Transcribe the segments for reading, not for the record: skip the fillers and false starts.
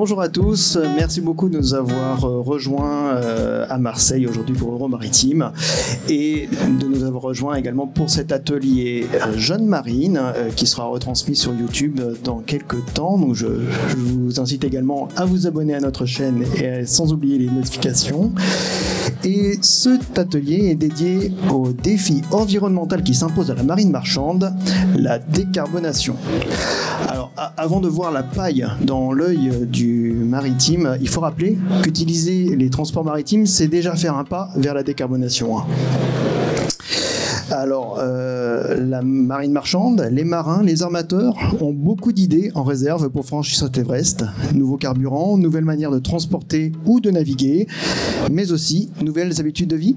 Bonjour à tous, merci beaucoup de nous avoir rejoints à Marseille aujourd'hui pour Euromaritime et de nous avoir rejoints également pour cet atelier Jeunes Marines qui sera retransmis sur YouTube dans quelques temps. Donc je vous incite également à vous abonner à notre chaîne et sans oublier les notifications. Et cet atelier est dédié au défi environnemental qui s'impose à la marine marchande, la décarbonation. Alors, avant de voir la paille dans l'œil du maritime, il faut rappeler qu'utiliser les transports maritimes, c'est déjà faire un pas vers la décarbonation. Alors, la marine marchande, les marins, les armateurs ont beaucoup d'idées en réserve pour franchir cet Everest. Nouveaux carburants, nouvelles manières de transporter ou de naviguer, mais aussi nouvelles habitudes de vie.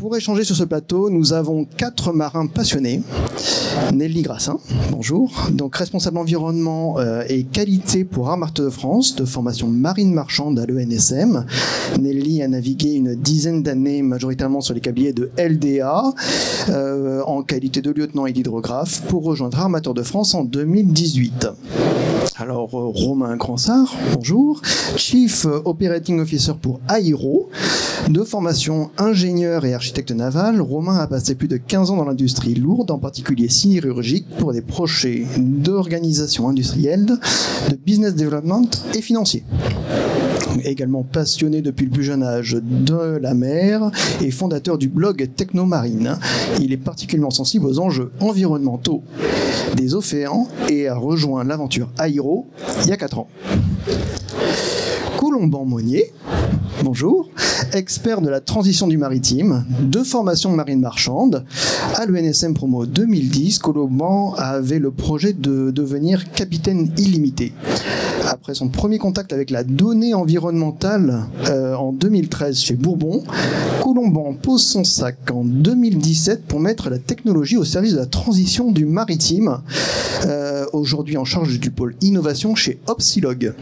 Pour échanger sur ce plateau, nous avons 4 marins passionnés. Nelly Grassin, bonjour, donc responsable environnement et qualité pour Armateurs de France, de formation marine marchande à l'ENSM. Nelly a navigué une dizaine d'années majoritairement sur les câbliers de LDA en qualité de lieutenant et d'hydrographe pour rejoindre Armateurs de France en 2018. Alors, Romain Gransart, bonjour, Chief Operating Officer pour Aero, de formation ingénieur et architecte naval. Romain a passé plus de 15 ans dans l'industrie lourde, en particulier sidérurgique, pour des projets d'organisation industrielle, de business development et financier. Également passionné depuis le plus jeune âge de la mer et fondateur du blog Technomarine. Il est particulièrement sensible aux enjeux environnementaux des océans et a rejoint l'aventure Aero il y a 4 ans. Colomban Monnier, bonjour, expert de la transition du maritime, de formation marine marchande. À l'ENSM Promo 2010, Colomban avait le projet de devenir capitaine illimité. Après son premier contact avec la donnée environnementale en 2013 chez Bourbon, Colomban pose son sac en 2017 pour mettre la technologie au service de la transition du maritime, aujourd'hui en charge du pôle innovation chez Opsilog,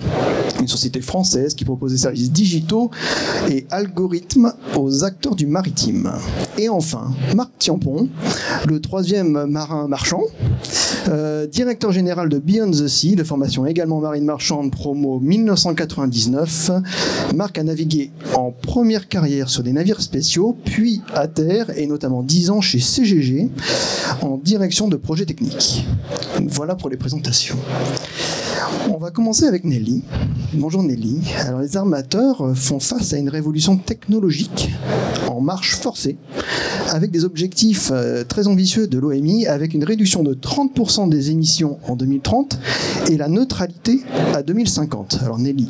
une société française qui propose des services digitaux et algorithmes aux acteurs du maritime. Et enfin, Marc Tiampon, le 3e marin marchand, directeur général de Beyond the Sea, de formation également marine marchande promo 1999. Marc a navigué en première carrière sur des navires spéciaux, puis à terre, et notamment 10 ans chez CGG, en direction de projets techniques. Voilà pour les présentations. On va commencer avec Nelly. Bonjour Nelly. Alors les armateurs font face à une révolution technologique en marche forcée, avec des objectifs très ambitieux de l'OMI, avec une réduction de 30% des émissions en 2030 et la neutralité à 2050. Alors Nelly,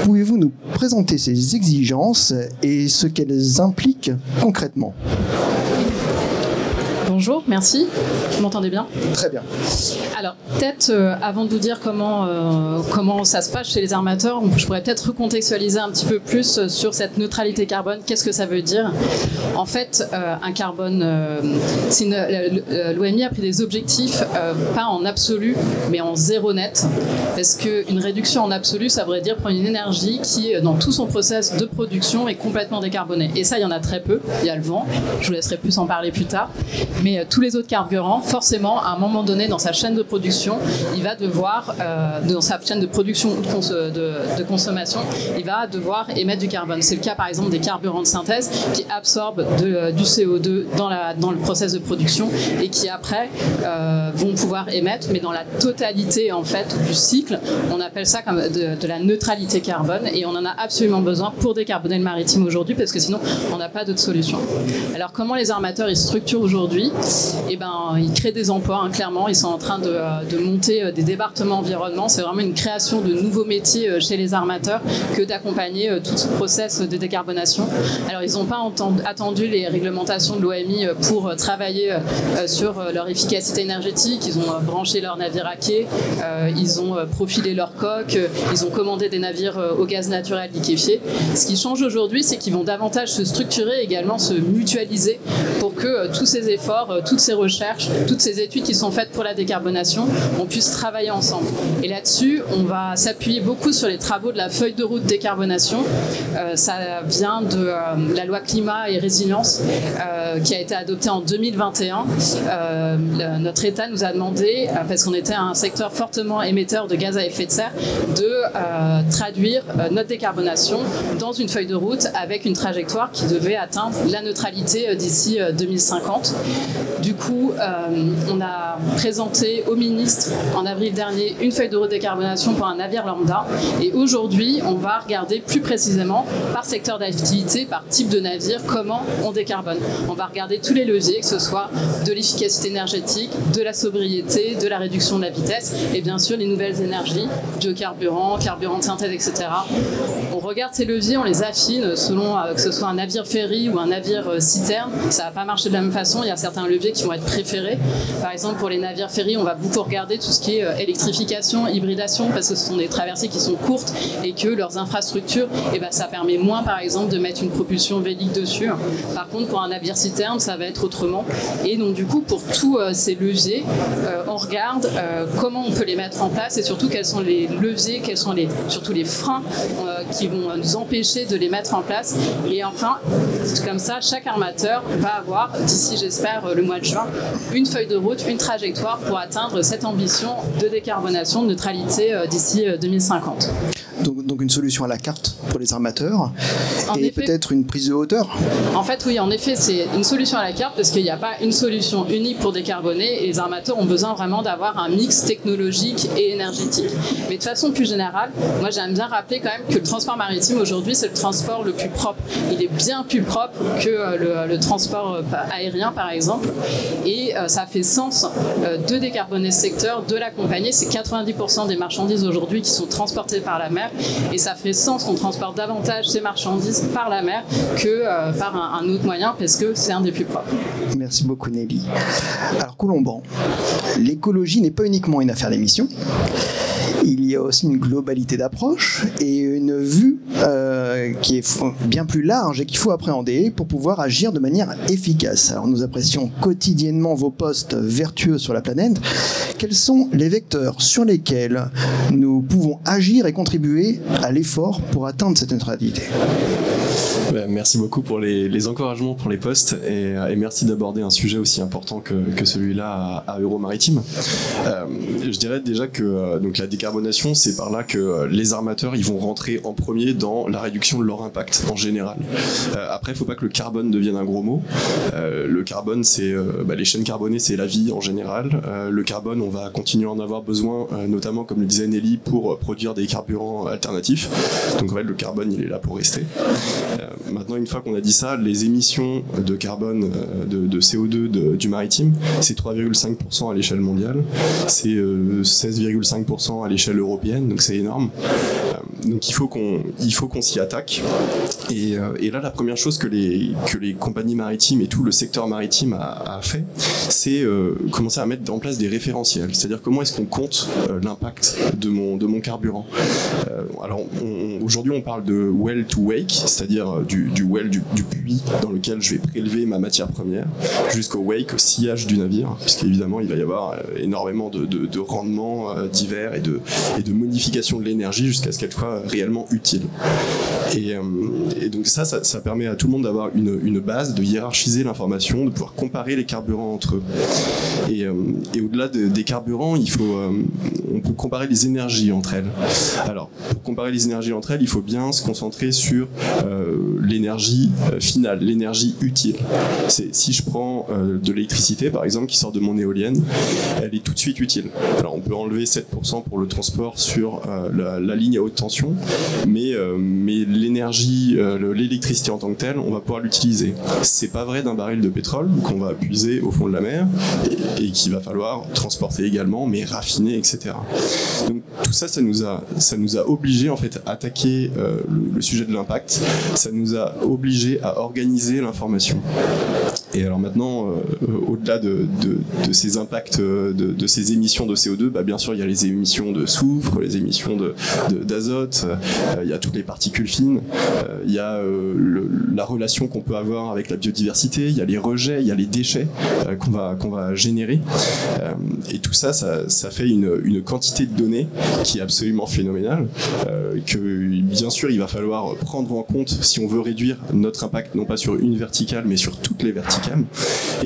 pouvez-vous nous présenter ces exigences et ce qu'elles impliquent concrètement ? Bonjour, merci. Vous m'entendez bien ? Très bien. Alors, peut-être, avant de vous dire comment ça se passe chez les armateurs, je pourrais peut-être recontextualiser un petit peu plus sur cette neutralité carbone. Qu'est-ce que ça veut dire ? En fait, un carbone, l'OMI a pris des objectifs, pas en absolu, mais en zéro net. Parce qu'une réduction en absolu, ça voudrait dire prendre une énergie qui, dans tout son process de production, est complètement décarbonée. Et ça, il y en a très peu. Il y a le vent. Je vous laisserai plus en parler plus tard. Mais tous les autres carburants, forcément, à un moment donné, dans sa chaîne de production, il va devoir, dans sa chaîne de production ou de consommation, il va devoir émettre du carbone. C'est le cas, par exemple, des carburants de synthèse qui absorbent du CO2 dans le process de production et qui, après, vont pouvoir émettre, mais dans la totalité, en fait, du cycle, on appelle ça comme de la neutralité carbone et on en a absolument besoin pour décarboner le maritime aujourd'hui parce que sinon, on n'a pas d'autre solution. Alors, comment les armateurs, ils structurent aujourd'hui ? Eh ben, ils créent des emplois, hein, clairement. Ils sont en train de monter des départements environnement. C'est vraiment une création de nouveaux métiers chez les armateurs que d'accompagner tout ce process de décarbonation. Alors, ils n'ont pas attendu les réglementations de l'OMI pour travailler sur leur efficacité énergétique. Ils ont branché leur navire à quai, ils ont profilé leur coque, ils ont commandé des navires au gaz naturel liquéfié. Ce qui change aujourd'hui, c'est qu'ils vont davantage se structurer, également se mutualiser pour que tous ces efforts pouvoir, toutes ces recherches, toutes ces études qui sont faites pour la décarbonation, on puisse travailler ensemble. Et là-dessus, on va s'appuyer beaucoup sur les travaux de la feuille de route décarbonation. Ça vient de la loi climat et résilience qui a été adoptée en 2021. Notre État nous a demandé, parce qu'on était un secteur fortement émetteur de gaz à effet de serre, de traduire notre décarbonation dans une feuille de route avec une trajectoire qui devait atteindre la neutralité d'ici 2050. Du coup, on a présenté au ministre en avril dernier une feuille de route décarbonation pour un navire lambda. Et aujourd'hui, on va regarder plus précisément par secteur d'activité, par type de navire, comment on décarbone. On va regarder tous les leviers, que ce soit de l'efficacité énergétique, de la sobriété, de la réduction de la vitesse et bien sûr les nouvelles énergies, biocarburants, carburants de synthèse, etc. On regarde ces leviers, on les affine selon que ce soit un navire ferry ou un navire citerne. Ça va pas marcher de la même façon, il y a certains leviers qui vont être préférés. Par exemple, pour les navires ferry, on va beaucoup regarder tout ce qui est électrification, hybridation, parce que ce sont des traversées qui sont courtes et que leurs infrastructures, ça permet moins, par exemple, de mettre une propulsion vélique dessus. Par contre, pour un navire citerne, ça va être autrement. Et donc, du coup, pour tous ces leviers, on regarde comment on peut les mettre en place et surtout quels sont les leviers, quels sont surtout les freins qui vont nous empêcher de les mettre en place. Et enfin, comme ça, chaque armateur va avoir, d'ici, j'espère, le mois de juin, une feuille de route, une trajectoire pour atteindre cette ambition de décarbonation, de neutralité d'ici 2050. Donc une solution à la carte pour les armateurs et peut-être une prise de hauteur. En fait, oui, en effet, c'est une solution à la carte parce qu'il n'y a pas une solution unique pour décarboner et les armateurs ont besoin vraiment d'avoir un mix technologique et énergétique. Mais de façon plus générale, moi j'aime bien rappeler quand même que le transport maritime aujourd'hui, c'est le transport le plus propre. Il est bien plus propre que le transport aérien, par exemple. Et ça fait sens de décarboner ce secteur, de l'accompagner. C'est 90% des marchandises aujourd'hui qui sont transportées par la mer. Et ça fait sens qu'on transporte davantage ces marchandises par la mer que par un autre moyen parce que c'est un des plus propres. Merci beaucoup Nelly. Alors Colomban, l'écologie n'est pas uniquement une affaire d'émission. Il y a aussi une globalité d'approche et une vue qui est bien plus large et qu'il faut appréhender pour pouvoir agir de manière efficace. Alors nous apprécions quotidiennement vos postes vertueux sur la planète. Quels sont les vecteurs sur lesquels nous pouvons agir et contribuer à l'effort pour atteindre cette neutralité ? Merci beaucoup pour les encouragements pour les postes et merci d'aborder un sujet aussi important que celui-là à Euromaritime. Je dirais déjà que donc la décarbonation, c'est par là que les armateurs ils vont rentrer en premier dans la réduction de leur impact en général. Après, il ne faut pas que le carbone devienne un gros mot. Le carbone, c'est les chaînes carbonées, c'est la vie en général. Le carbone, on va continuer à en avoir besoin, notamment comme le disait Nelly, pour produire des carburants alternatifs. Donc en fait, le carbone, il est là pour rester. Maintenant, une fois qu'on a dit ça, les émissions de carbone, de CO2 du maritime, c'est 3,5% à l'échelle mondiale, c'est 16,5% à l'échelle européenne, donc c'est énorme. Donc il faut qu'on s'y attaque. Et là, la première chose que les compagnies maritimes et tout le secteur maritime a fait, c'est commencer à mettre en place des référentiels. C'est-à-dire comment est-ce qu'on compte l'impact de mon carburant. Alors aujourd'hui, on parle de well to wake, c'est-à-dire du well, du puits dans lequel je vais prélever ma matière première, jusqu'au wake, au sillage du navire, puisqu'évidemment, il va y avoir énormément de rendements divers et de modifications de l'énergie jusqu'à ce qu'elle soit réellement utile. Et donc ça permet à tout le monde d'avoir une base, de hiérarchiser l'information, de pouvoir comparer les carburants entre eux. Et au-delà des carburants, on peut comparer les énergies entre elles. Alors, pour comparer les énergies entre elles, il faut bien se concentrer sur l'énergie finale, l'énergie utile. Si je prends de l'électricité, par exemple, qui sort de mon éolienne, elle est tout de suite utile. Alors, on peut enlever 7% pour le transport sur la ligne à haute tension, mais l'énergie, l'électricité en tant que telle, on va pouvoir l'utiliser. C'est pas vrai d'un baril de pétrole qu'on va puiser au fond de la mer et qu'il va falloir transporter également, mais raffiner, etc. Donc tout ça, ça nous a obligés en fait à attaquer le sujet de l'impact. Ça nous a obligés à organiser l'information. Et alors maintenant, au-delà de ces impacts, de ces émissions de CO2, bien sûr il y a les émissions de soufre, les émissions d'azote, il y a toutes les particules fines, il y a la relation qu'on peut avoir avec la biodiversité, il y a les rejets, il y a les déchets qu'on va générer. Et tout ça fait une quantité de données qui est absolument phénoménale, que bien sûr il va falloir prendre en compte si on veut réduire notre impact, non pas sur une verticale, mais sur toutes les verticales.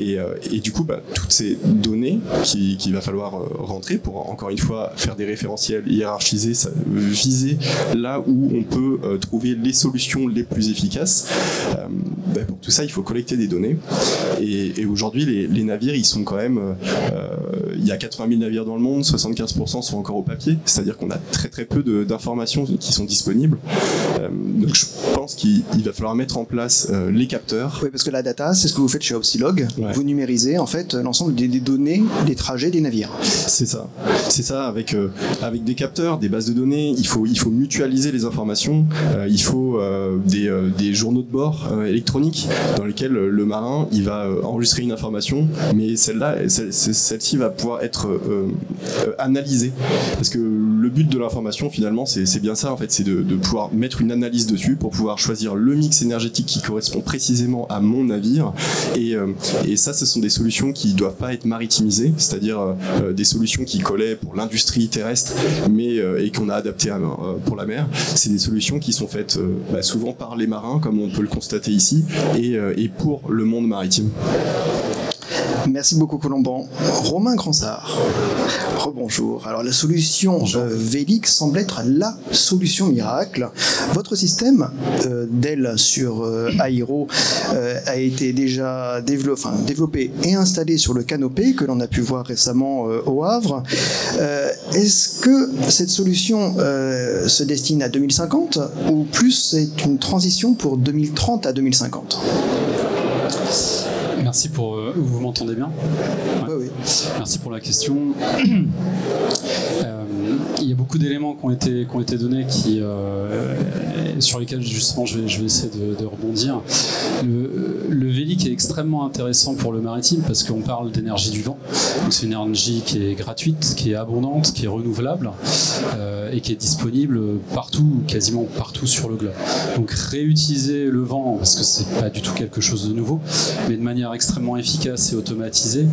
Et du coup, toutes ces données qu'il va falloir rentrer pour, encore une fois, faire des référentiels hiérarchisés, viser là où on peut trouver les solutions les plus efficaces. Pour tout ça, il faut collecter des données. Et aujourd'hui, les navires, ils sont quand même... il y a 80 000 navires dans le monde, 75% sont encore au papier, c'est-à-dire qu'on a très très peu d'informations qui sont disponibles. Donc je pense qu'il va falloir mettre en place les capteurs. Oui, parce que la data, c'est ce que vous faites chez Opsilog. Ouais. Vous numérisez en fait l'ensemble des données des trajets des navires. C'est ça, avec des capteurs, des bases de données. Il faut mutualiser les informations. Il faut des journaux de bord électroniques dans lesquels le marin il va enregistrer une information, mais celle-ci va pouvoir être analysée. Parce que le but de l'information finalement, c'est bien ça en fait, c'est de pouvoir mettre une analyse dessus pour pouvoir choisir le mix énergétique qui correspond précisément à mon navire. Et ça, ce sont des solutions qui ne doivent pas être maritimisées, c'est-à-dire des solutions qui collaient pour l'industrie terrestre, et qu'on a adaptées pour la mer. C'est des solutions qui sont faites souvent par les marins, comme on peut le constater ici, et pour le monde maritime. Merci beaucoup Colomban. Romain Gransart, rebonjour. Alors la solution Vélix semble être la solution miracle. Votre système d'ailes sur aéro a été déjà développé et installé sur le canopé que l'on a pu voir récemment au Havre. Est-ce que cette solution se destine à 2050 ou plus c'est une transition pour 2030 à 2050 ? Merci pour... vous m'entendez bien ? Ouais. Oui. Merci pour la question. Il y a beaucoup d'éléments qui ont été donnés sur lesquels justement je vais essayer de rebondir. Le Vélic est extrêmement intéressant pour le maritime parce qu'on parle d'énergie du vent. Donc c'est une énergie qui est gratuite, qui est abondante, qui est renouvelable et qui est disponible partout, quasiment partout sur le globe. Donc réutiliser le vent, parce que c'est pas du tout quelque chose de nouveau, mais de manière extrêmement efficace et automatisée,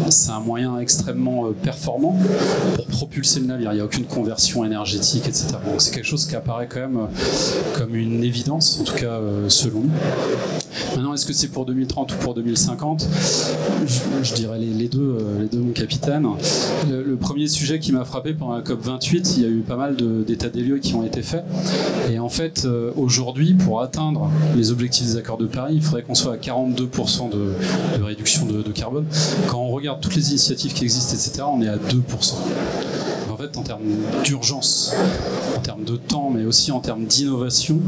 c'est un moyen extrêmement performant pour propulser le navire. Il n'y a aucune conversion énergétique, etc. Donc c'est quelque chose qui apparaît quand même comme une évidence, en tout cas selon nous. Maintenant, est-ce que c'est pour 2030 ou pour 2050 ? Je dirais les deux, mon capitaine. Le premier sujet qui m'a frappé pendant la COP28, il y a eu pas mal d'états des lieux qui ont été faits. Et en fait, aujourd'hui, pour atteindre les objectifs des accords de Paris, il faudrait qu'on soit à 42% de réduction de carbone. Quand on regarde toutes les initiatives qui existent, etc., on est à 2%. En fait, en termes d'urgence, en termes de temps, mais aussi en termes d'innovation,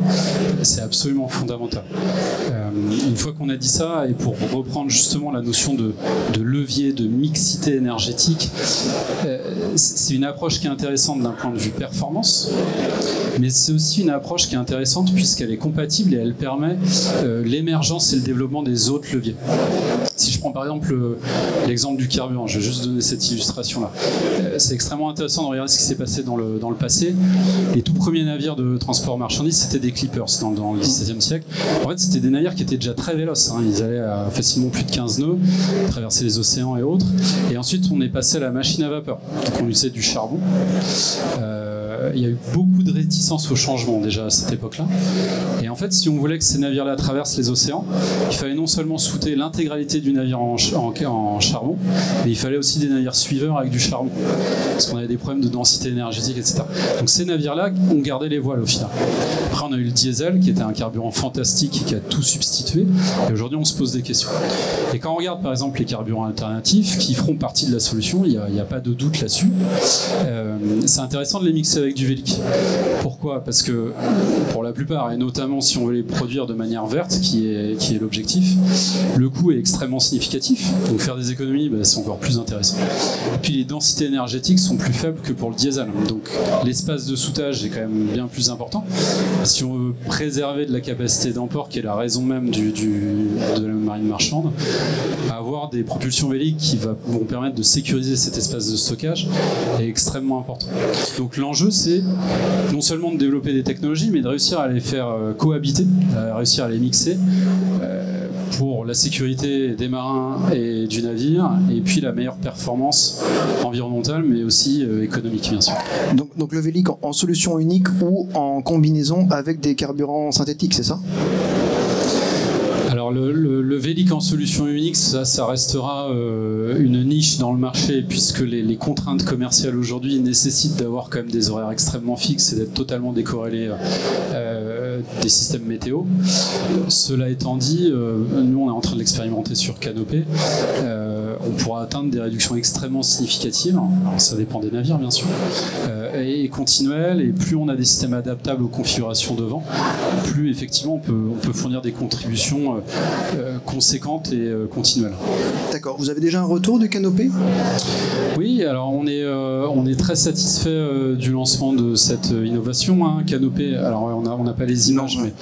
c'est absolument fondamental. Une fois qu'on a dit ça, et pour reprendre justement la notion de levier, de mixité énergétique, c'est une approche qui est intéressante d'un point de vue performance, mais c'est aussi une approche qui est intéressante puisqu'elle est compatible et elle permet l'émergence et le développement des autres leviers. Si je prends par exemple l'exemple du carburant, je vais juste donner cette illustration-là. C'est extrêmement intéressant de regarder ce qui s'est passé dans le passé. Les tout premiers navires de transport marchandises, c'était des clippers dans le XVIe siècle. En fait, c'était des navires qui étaient déjà très véloces. Ils allaient à facilement plus de 15 nœuds, traverser les océans et autres. Et ensuite, on est passé à la machine à vapeur. Donc, on utilisait du charbon. Il y a eu beaucoup de réticence au changement déjà à cette époque-là. Et en fait, si on voulait que ces navires-là traversent les océans, il fallait non seulement souter l'intégralité du navire en charbon, mais il fallait aussi des navires suiveurs avec du charbon, parce qu'on avait des problèmes de densité énergétique, etc. Donc ces navires-là ont gardé les voiles au final. Après, on a eu le diesel, qui était un carburant fantastique qui a tout substitué. Et aujourd'hui, on se pose des questions. Et quand on regarde par exemple les carburants alternatifs, qui feront partie de la solution, il n'y a pas de doute là-dessus, c'est intéressant de les mixer avec du Vélic. Pourquoi ? Parce que pour la plupart, et notamment si on veut les produire de manière verte, qui est l'objectif, le coût est extrêmement significatif. Donc faire des économies, c'est encore plus intéressant. Et puis les densités énergétiques sont plus faibles que pour le diesel. Donc l'espace de soudage est quand même bien plus important. Si on veut préserver de la capacité d'emport, qui est la raison même de la marine marchande, avoir des propulsions véliques qui vont permettre de sécuriser cet espace de stockage est extrêmement important. Donc l'enjeu, c'est non seulement de développer des technologies, mais de réussir à les faire cohabiter, réussir à les mixer pour la sécurité des marins et du navire, et puis la meilleure performance environnementale, mais aussi économique, bien sûr. Donc le Vélic en solution unique ou en combinaison avec des carburants synthétiques, c'est ça ? Alors le Vélic en solution unique, ça restera une niche dans le marché, puisque les contraintes commerciales aujourd'hui nécessitent d'avoir quand même des horaires extrêmement fixes et d'être totalement décorrélés des systèmes météo. Cela étant dit, nous on est en train de l'expérimenter sur Canopée. On pourra atteindre des réductions extrêmement significatives, alors ça dépend des navires bien sûr, et continuelles, et plus on a des systèmes adaptables aux configurations de vent, plus effectivement on peut fournir des contributions conséquentes et continuelles. D'accord, vous avez déjà un retour du Canopée ? Oui, alors on est très satisfait du lancement de cette innovation, Canopée. Alors on n'a pas les images, mais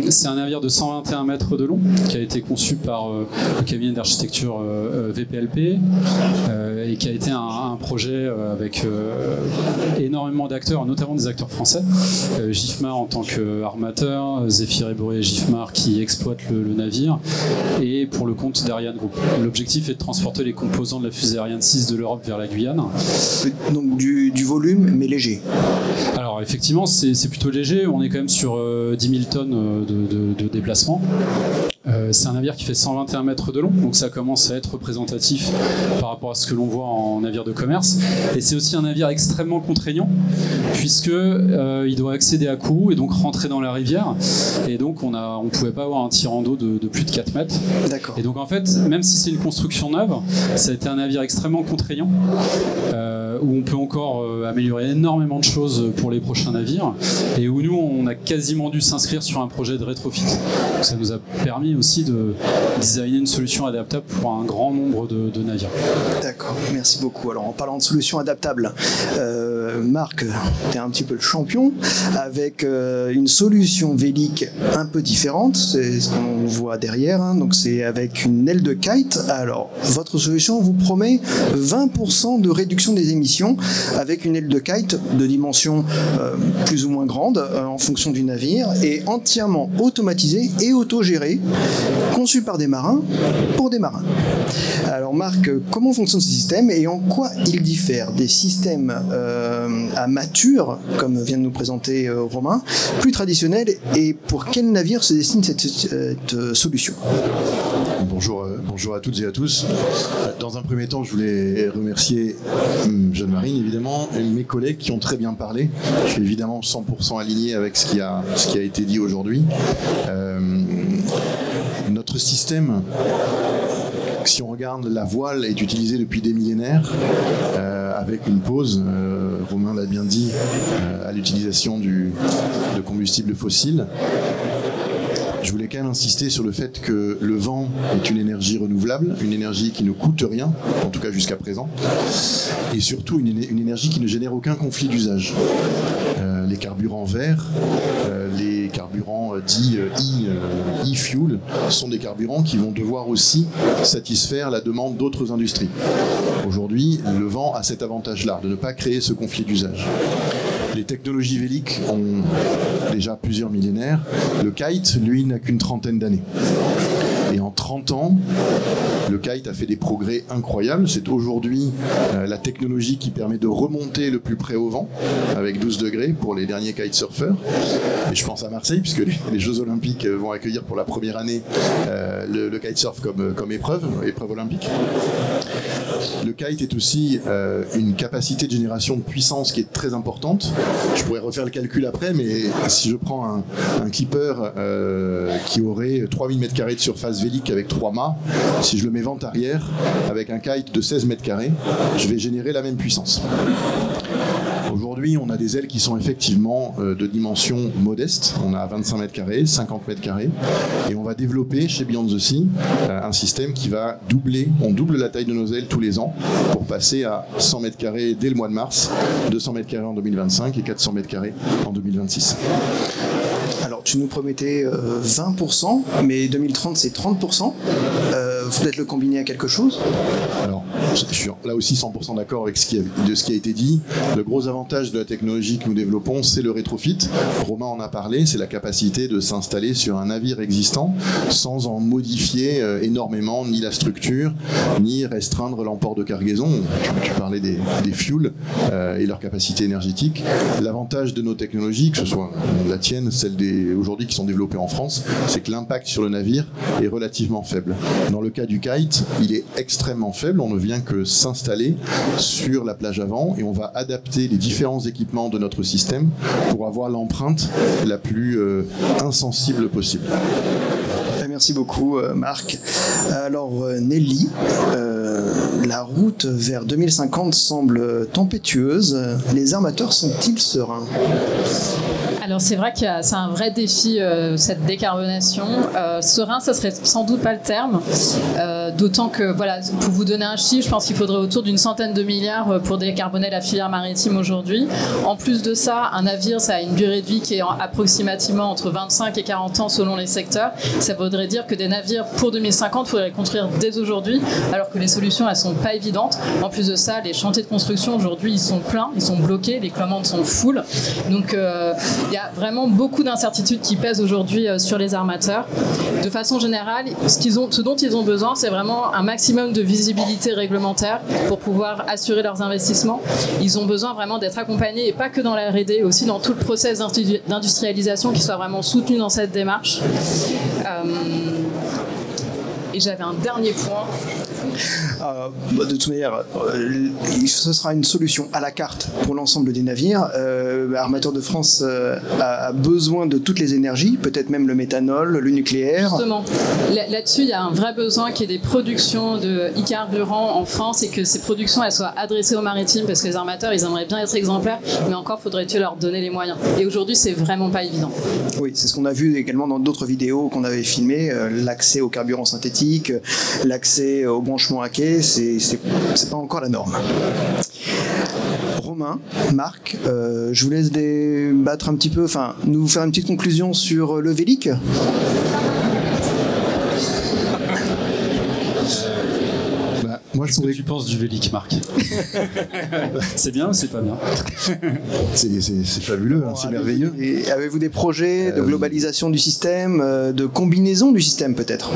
c'est un navire de 121 mètres de long qui a été conçu par le cabinet d'architecture VPLP et qui a été un projet avec énormément d'acteurs, notamment des acteurs français. Gifmar en tant qu'armateur, Zéphyr et Boré et Gifmar qui exploitent le navire, et pour le compte d'Ariane Group. L'objectif est de transporter les composants de la fusée Ariane 6 de l'Europe vers la Guyane. Donc du volume, mais léger. Alors effectivement, c'est plutôt léger. On est quand même sur 10 000 tonnes de déplacement. C'est un navire qui fait 121 mètres de long, donc ça commence à être représentatif par rapport à ce que l'on voit en navire de commerce. Et c'est aussi un navire extrêmement contraignant, puisque il doit accéder à Kourou et donc rentrer dans la rivière. Et donc on pouvait pas avoir un tirant d'eau de plus de 4 mètres. D'accord. Et donc en fait, même si c'est une construction neuve, ça a été un navire extrêmement contraignant, où on peut encore améliorer énormément de choses pour les prochains navires, et où nous on a quasiment dû s'inscrire sur un projet de rétrofit. Donc ça nous a permis aussi de designer une solution adaptable pour un grand nombre de navires. D'accord, merci beaucoup. Alors en parlant de solutions adaptables, Marc, tu es un petit peu le champion avec une solution Vélic un peu différente, c'est ce qu'on voit derrière, donc c'est avec une aile de kite. Alors votre solution vous promet 20% de réduction des émissions avec une aile de kite de dimension plus ou moins grande en fonction du navire, et entièrement automatisée et autogérée, conçue par des marins pour des marins. Alors Marc, comment fonctionne ce système et en quoi il diffère des systèmes à mâture, comme vient de nous présenter Romain, plus traditionnels, et pour quel navire se destine cette solution ? Bonjour à toutes et à tous. Dans un premier temps, je voulais remercier Jeanne Marine, évidemment, et mes collègues qui ont très bien parlé. Je suis évidemment 100% aligné avec ce qui a été dit aujourd'hui. Notre système, si on regarde, la voile est utilisée depuis des millénaires, avec une pause, Romain l'a bien dit, à l'utilisation de combustibles fossiles. Je voulais quand même insister sur le fait que le vent est une énergie renouvelable, une énergie qui ne coûte rien, en tout cas jusqu'à présent, et surtout une énergie qui ne génère aucun conflit d'usage. Les carburants verts, les carburants dits e-fuel sont des carburants qui vont devoir aussi satisfaire la demande d'autres industries. Aujourd'hui, le vent a cet avantage-là, de ne pas créer ce conflit d'usage. Les technologies véliques ont déjà plusieurs millénaires. Le kite, lui, n'a qu'une trentaine d'années. Et en 30 ans, le kite a fait des progrès incroyables. C'est aujourd'hui la technologie qui permet de remonter le plus près au vent, avec 12 degrés pour les derniers kitesurfers. Et je pense à Marseille, puisque les Jeux Olympiques vont accueillir pour la première année le kitesurf comme épreuve olympique. Le kite est aussi une capacité de génération de puissance qui est très importante. Je pourrais refaire le calcul après, mais si je prends un clipper qui aurait 3000 m² de surface Vélic avec 3 mâts, si je le mets vent arrière, avec un kite de 16 mètres carrés, je vais générer la même puissance. Aujourd'hui, on a des ailes qui sont effectivement de dimension modeste. On a 25 mètres carrés, 50 mètres carrés. Et on va développer chez Beyond the Sea un système qui va doubler. On double la taille de nos ailes tous les ans pour passer à 100 mètres carrés dès le mois de mars, 200 mètres carrés en 2025 et 400 mètres carrés en 2026. Alors, tu nous promettais 20%, mais 2030, c'est 30%. Vous peut-être le combiner à quelque chose? Alors, je suis là aussi 100% d'accord avec ce qui a été dit. Le gros avantage de la technologie que nous développons, c'est le rétrofit. Romain en a parlé, c'est la capacité de s'installer sur un navire existant sans en modifier énormément ni la structure, ni restreindre l'emport de cargaison. Tu parlais des fuels et leur capacité énergétique. L'avantage de nos technologies, que ce soit la tienne, celle aujourd'hui qui sont développées en France, c'est que l'impact sur le navire est relativement faible. Dans le cas du kite, il est extrêmement faible. On ne vient que s'installer sur la plage avant et on va adapter les différents équipements de notre système pour avoir l'empreinte la plus insensible possible. Merci beaucoup, Marc. Alors, Nelly, la route vers 2050 semble tempétueuse. Les armateurs sont-ils sereins ? Alors c'est vrai que c'est un vrai défi, cette décarbonation. Serein, ça serait sans doute pas le terme, d'autant que, voilà, pour vous donner un chiffre, je pense qu'il faudrait autour d'une centaine de milliards pour décarboner la filière maritime aujourd'hui. En plus de ça, un navire, ça a une durée de vie qui est approximativement entre 25 et 40 ans selon les secteurs. Ça voudrait dire que des navires pour 2050, il faudrait les construire dès aujourd'hui, alors que les solutions, elles sont pas évidentes. En plus de ça, les chantiers de construction aujourd'hui, ils sont pleins, ils sont bloqués, les commandes sont full. Donc il y a vraiment beaucoup d'incertitudes qui pèsent aujourd'hui sur les armateurs. De façon générale, ce dont ils ont besoin, c'est vraiment un maximum de visibilité réglementaire pour pouvoir assurer leurs investissements. Ils ont besoin vraiment d'être accompagnés, et pas que dans la R&D, aussi dans tout le process d'industrialisation qui soit vraiment soutenu dans cette démarche. Et j'avais un dernier point. De toute manière, ce sera une solution à la carte pour l'ensemble des navires. Armateurs de France a besoin de toutes les énergies, peut-être même le méthanol, le nucléaire. Justement, là-dessus, il y a un vrai besoin qu'il y ait des productions de e-carburant en France et que ces productions elles soient adressées aux maritimes, parce que les armateurs, ils aimeraient bien être exemplaires, mais encore faudrait-il leur donner les moyens. Et aujourd'hui, c'est vraiment pas évident. Oui, c'est ce qu'on a vu également dans d'autres vidéos qu'on avait filmées, l'accès au carburant synthétique, l'accès au branchement à quai, c'est pas encore la norme. Romain, Marc, je vous laisse débattre un petit peu, enfin, nous faire une petite conclusion sur le Vélic. Moi, qu'est-ce que tu penses du Vélic, Marc? C'est bien ou c'est pas bien? C'est fabuleux, hein, c'est merveilleux. Et avez-vous des projets de globalisation du système, de combinaison du système peut-être?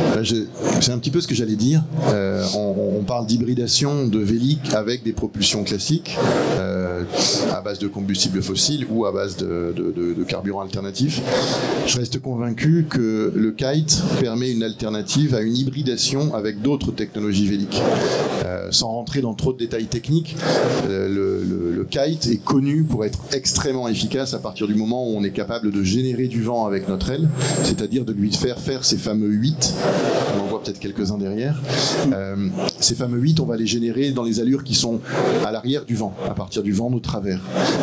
C'est un petit peu ce que j'allais dire. On parle d'hybridation de Vélic avec des propulsions classiques à base de combustibles fossiles ou à base de carburants alternatifs. Je reste convaincu que le kite permet une alternative à une hybridation avec d'autres technologies Vélic. Sans rentrer dans trop de détails techniques, le kite est connu pour être extrêmement efficace à partir du moment où on est capable de générer du vent avec notre aile, c'est-à-dire de lui faire ces fameux 8, on en voit peut-être quelques-uns derrière. Ces fameux 8, on va les générer dans les allures qui sont à l'arrière du vent, à partir du vent de travers.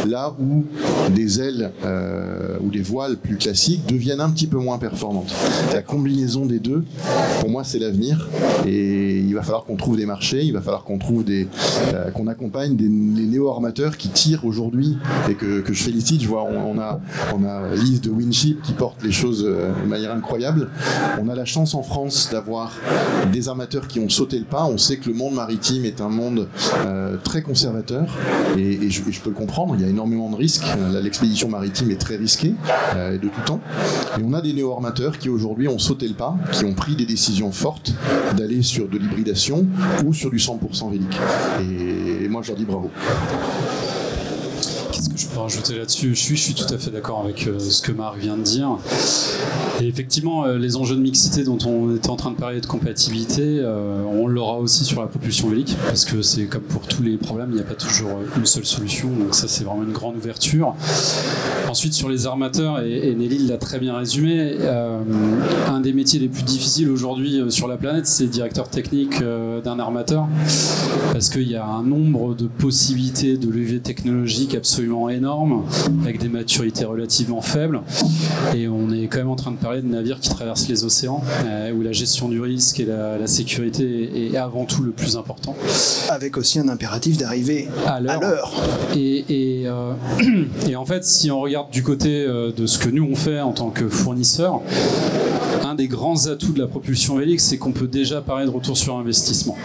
Là où des ailes ou des voiles plus classiques deviennent un petit peu moins performantes. La combinaison des deux, pour moi, c'est l'avenir, et il va falloir qu'on trouve des marchés, il va falloir qu'on trouve qu'on accompagne les néo-armateurs qui tirent aujourd'hui, et que je félicite. Je vois, on a Lise de Winship qui porte les choses de manière incroyable. On a la chance en France d'avoir des armateurs qui ont sauté le pas. On sait que le monde maritime est un monde très conservateur, et je peux le comprendre, il y a énormément de risques. L'expédition maritime est très risquée de tout temps. Et on a des néo-armateurs qui aujourd'hui ont sauté le pas, qui ont pris des décisions fortes d'aller sur de l'hybridation ou sur du 100% Vélic. Et moi, je leur dis bravo. Qu'est-ce que je peux rajouter là-dessus? Je suis tout à fait d'accord avec ce que Marc vient de dire. Et effectivement, les enjeux de mixité dont on était en train de parler, de compatibilité, on l'aura aussi sur la propulsion vélique, parce que c'est comme pour tous les problèmes, il n'y a pas toujours une seule solution, donc ça c'est vraiment une grande ouverture. Ensuite, sur les armateurs, et Nelly l'a très bien résumé, un des métiers les plus difficiles aujourd'hui sur la planète, c'est directeur technique d'un armateur, parce qu'il y a un nombre de possibilités de levée technologique absolument énorme, avec des maturités relativement faibles, et on est quand même en train de parler de navires qui traversent les océans, où la gestion du risque et la sécurité est avant tout le plus important. Avec aussi un impératif d'arriver à l'heure. Et en fait, si on regarde du côté de ce que nous on fait en tant que fournisseur, un des grands atouts de la propulsion vélique, c'est qu'on peut déjà parler de retour sur investissement.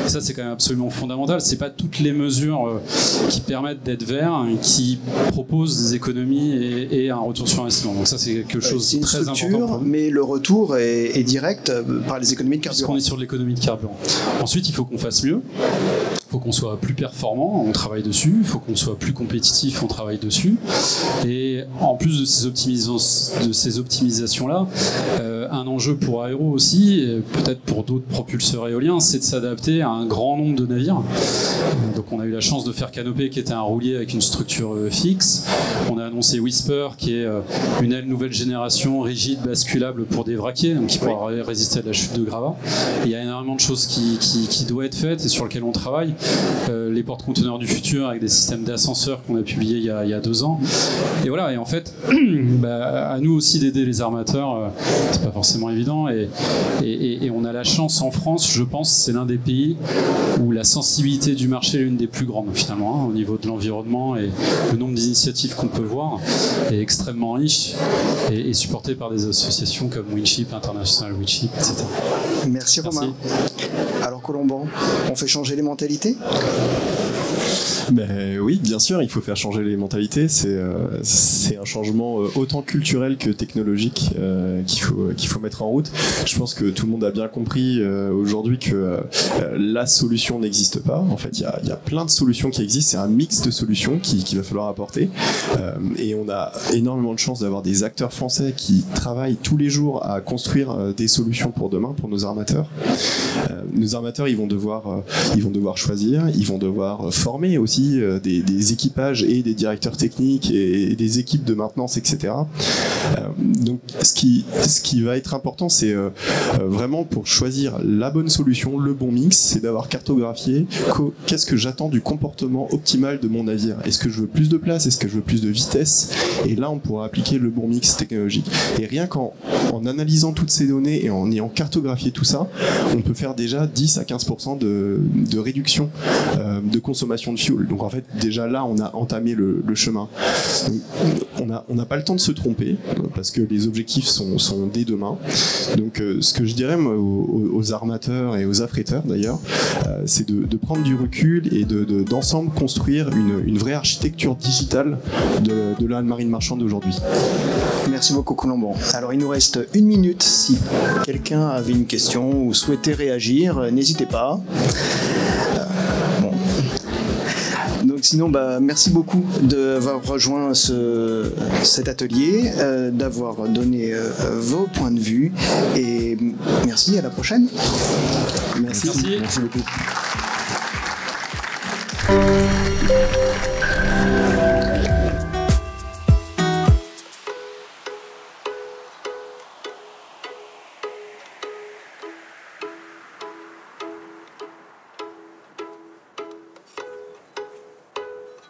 Et ça, c'est quand même absolument fondamental. C'est pas toutes les mesures qui permettent d'être verts, qui proposent des économies et un retour sur investissement. Donc ça, c'est quelque chose de très important. Mais le retour est direct par les économies de carburant. Parce qu'on est sur de l'économie de carburant. Ensuite, il faut qu'on fasse mieux. Il faut qu'on soit plus performant, on travaille dessus. Il faut qu'on soit plus compétitif, on travaille dessus. Et en plus de ces optimisations-là, un enjeu pour Aéro aussi, et peut-être pour d'autres propulseurs éoliens, c'est de s'adapter à un grand nombre de navires. Donc on a eu la chance de faire Canopée, qui était un roulier avec une structure fixe. On a annoncé Whisper, qui est une aile nouvelle génération, rigide, basculable pour des vraquiers, donc qui pourra résister à la chute de gravats. Il y a énormément de choses qui doivent être faites et sur lesquelles on travaille. Les porte-conteneurs du futur avec des systèmes d'ascenseurs qu'on a publiés il y a 2 ans. Et voilà, et en fait, à nous aussi d'aider les armateurs, c'est pas forcément évident. Et on a la chance en France, je pense, c'est l'un des pays où la sensibilité du marché est l'une des plus grandes finalement, au niveau de l'environnement, et le nombre d'initiatives qu'on peut voir est extrêmement riche et supporté par des associations comme Winship, International Winship, etc. Merci Romain. Alors Colomban, on fait changer les mentalités ? Oui, bien sûr, il faut faire changer les mentalités. C'est un changement autant culturel que technologique qu'il faut mettre en route. Je pense que tout le monde a bien compris aujourd'hui que la solution n'existe pas. En fait, il y a plein de solutions qui existent. C'est un mix de solutions qu'il va falloir apporter. Et on a énormément de chance d'avoir des acteurs français qui travaillent tous les jours à construire des solutions pour demain, pour nos armateurs. Nos armateurs, ils vont devoir choisir, ils vont devoir former aussi des équipages et des directeurs techniques et des équipes de maintenance, etc. Donc ce qui va être important, c'est vraiment pour choisir la bonne solution, le bon mix, c'est d'avoir cartographié qu'est-ce que j'attends du comportement optimal de mon navire. Est-ce que je veux plus de place? Est-ce que je veux plus de vitesse? Et là, on pourra appliquer le bon mix technologique. Et rien qu'en analysant toutes ces données et en ayant cartographié tout ça, on peut faire déjà 10 à 15% de réduction de consommation de fuel. Donc en fait, déjà là, on a entamé le chemin. Donc, on n'a pas le temps de se tromper, parce que les objectifs sont dès demain. Donc ce que je dirais moi, aux armateurs et aux affréteurs d'ailleurs, c'est de prendre du recul et d'ensemble construire une vraie architecture digitale de la marine marchande d'aujourd'hui. Merci beaucoup Colomban. Alors il nous reste 1 minute. Si quelqu'un avait une question ou souhaitait réagir, n'hésitez pas. Donc sinon, merci beaucoup d'avoir rejoint cet atelier, d'avoir donné vos points de vue, et merci, à la prochaine. Merci beaucoup.